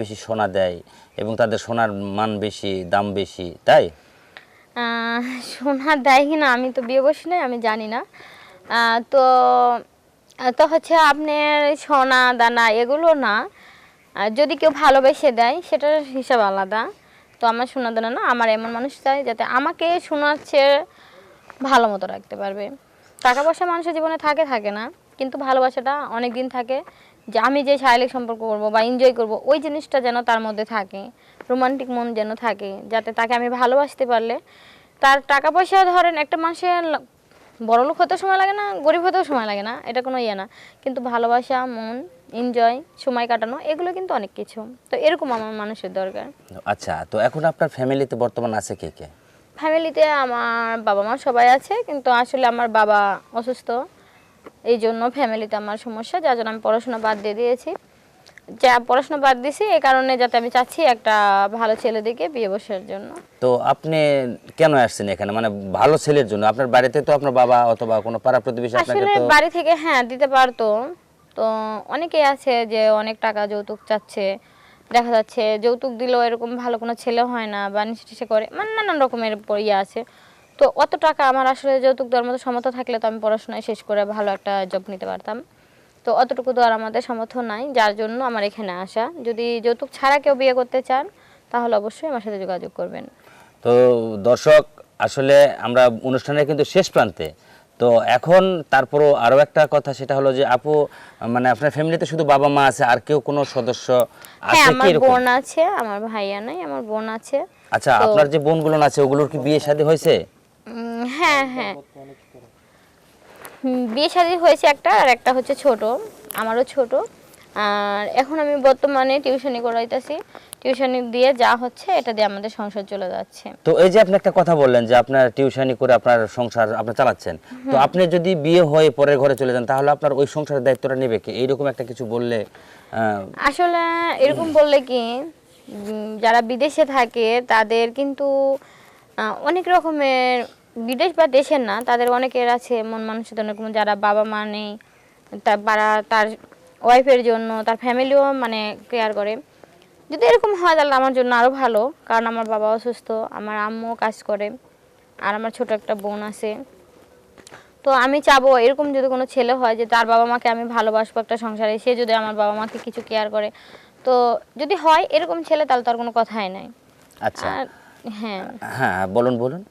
বেশি সোনা দেয় এবং তাদের সোনার মান বেশি, দাম বেশি, তাই? আহ, সোনা দেয় কিনা আমি তো বিয়ে বসি নাই, আমি জানি না। তো তো হচ্ছে আপনার সোনা দানা এগুলো না, যদি কেউ ভালোবেসে দেয় সেটার হিসাব আলাদা। তো আমার সোনা দানা না, আমার এমন মানুষ চাই যাতে আমাকে শোনাচ্ছে ভালো মতো রাখতে পারবে। টাকা পয়সা মানুষের জীবনে থাকে থাকে না, কিন্তু ভালোবাসাটা অনেক দিন থাকে। যে আমি যে শারীরিক সম্পর্ক করব বা এনজয় করব, ওই জিনিসটা যেন তার মধ্যে থাকে, রোমান্টিক মন যেন থাকে, যাতে তাকে আমি ভালোবাসতে পারলে তার টাকা পয়সা ধরেন একটা মানুষের বড়লোক হতে সময় লাগে না, গরিব হতেও সময় লাগে না, এটা কোনো ইয়ে না। কিন্তু ভালোবাসা, মন, এনজয়, সময় কাটানো, এগুলো কিন্তু অনেক কিছু। তো এরকম আমার মানুষের দরকার। আচ্ছা, তো এখন আপনার ফ্যামিলিতে বর্তমান আছে কে কে? ফ্যামিলিতে আমার বাবা মা সবাই আছে, কিন্তু আসলে আমার বাবা অসুস্থ, এই জন্য ফ্যামিলিতে আমার সমস্যা, যার জন্য আমি পড়াশোনা বাদ দিয়ে দিয়েছি। যা পড়াশোনা বাদ দিয়েছি এই কারণে, যাতে আমি চাচ্ছি একটা ভালো ছেলে দেখে বিয়ে বসার জন্য। তো আপনি কেন আসছেন এখানে, মানে ভালো ছেলের জন্য? আপনার বাড়িতে তো আপনার বাবা অথবা কোনো পাড়া প্রতিবেশী আপনাকে আসলে তো বাড়ি থেকে হ্যাঁ দিতে পারতো। তো অনেকেই আছে যে অনেক টাকা যৌতুক চাচ্ছে, দেখা যাচ্ছে যৌতুক দিলেও এরকম ভালো কোনো ছেলে হয় না, বা নিচে টিসে করে, মানে নানান রকমের ইয়ে আছে। তো অত টাকা আমার আসলে যৌতুক দেওয়ার মতো সামর্থ্য থাকলে তো আমি পড়াশোনায় শেষ করে ভালো একটা জব নিতে পারতাম। তো অতটুকু দেওয়ার আমাদের সামর্থ্য নাই, যার জন্য আমার এখানে আসা। যদি যৌতুক ছাড়া কেউ বিয়ে করতে চান তাহলে অবশ্যই আমার সাথে যোগাযোগ করবেন। তো দর্শক, আসলে আমরা অনুষ্ঠানের কিন্তু শেষ প্রান্তে। তো এখন তারপরও আরও একটা কথা, সেটা হলো যে আপু, মানে আপনার ফ্যামিলিতে শুধু বাবা মা আছে, আর কেউ কোনো সদস্য হ্যাঁ, আছে কি আমার এরকম? বোন আছে, আমার ভাইয়া নাই, আমার বোন আছে। আচ্ছা, তো আপনার যে বোনগুলো আছে ওগুলোর কি বিয়ে শাদী হয়েছে? হ্যাঁ হ্যাঁ, বিয়ে শাদী হয়েছে একটা, আর একটা হচ্ছে ছোট, আমারও ছোট। আর এখন আমি বর্তমানে টিউশনি করাইতেছি, টিউশনি দিয়ে যা হচ্ছে এটা দিয়ে আমাদের সংসার চলে যাচ্ছে। তো এই যে আপনি একটা কথা বললেন যে আপনার টিউশনি করে আপনার সংসার আপনি চালাচ্ছেন, তো আপনি যদি বিয়ে হয়ে পরের ঘরে চলে যান তাহলে আপনার ওই সংসারের দায়িত্বটা নেবে কে? এইরকম একটা কিছু বললে আসলে এরকম বললে কি, যারা বিদেশে থাকে তাদের কিন্তু অনেক রকমের, বিদেশ বা দেশের না, তাদের অনেকের আছে মন মানসিকতা অন্যরকম, যারা বাবা মা নেই, তার ওয়াইফের জন্য তার ফ্যামিলিও মানে কেয়ার করে। যদি এরকম হয় তাহলে আমার জন্য আরও ভালো, কারণ আমার বাবা অসুস্থ, আমার আম্মু কাজ করে, আর আমার ছোট একটা বোন আছে। তো আমি চাবো এরকম যদি কোনো ছেলে হয় যে তার বাবা মাকে আমি ভালোবাসবো একটা সংসারে, সে যদি আমার বাবা মাকে কিছু কেয়ার করে, তো যদি হয় এরকম ছেলে তাহলে তার কোনো কথাই নাই। আচ্ছা। আর হ্যাঁ, হ্যাঁ, বলুন বলুন।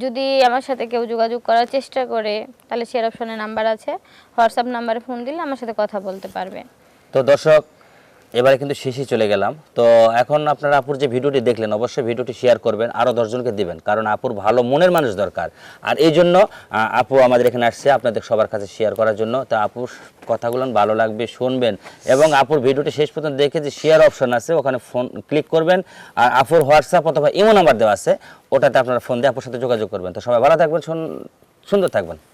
যদি আমার সাথে কেউ যোগাযোগ করার চেষ্টা করে তাহলে শেয়ার অপশনে নাম্বার আছে, হোয়াটসঅ্যাপ নাম্বারে ফোন দিলে আমার সাথে কথা বলতে পারবে। তো দর্শক, এবারে কিন্তু শেষে চলে গেলাম। তো এখন আপনারা আপুর যে ভিডিওটি দেখলেন, অবশ্যই ভিডিওটি শেয়ার করবেন, আরও 10 জনকে দিবেন, কারণ আপুর ভালো মনের মানুষ দরকার। আর এই জন্য আপু আমাদের এখানে আসছে আপনাদের সবার কাছে শেয়ার করার জন্য। তো আপুর কথাগুলো ভালো লাগবে, শুনবেন, এবং আপুর ভিডিওটি শেষ পর্যন্ত দেখে যে শেয়ার অপশন আছে ওখানে ফোন ক্লিক করবেন। আর আপুর হোয়াটসঅ্যাপ অথবা ইমো নাম্বার দেওয়া আছে, ওটাতে আপনারা ফোন দিয়ে আপুর সাথে যোগাযোগ করবেন। তো সবাই ভালো থাকবেন, সুন্দর থাকবেন।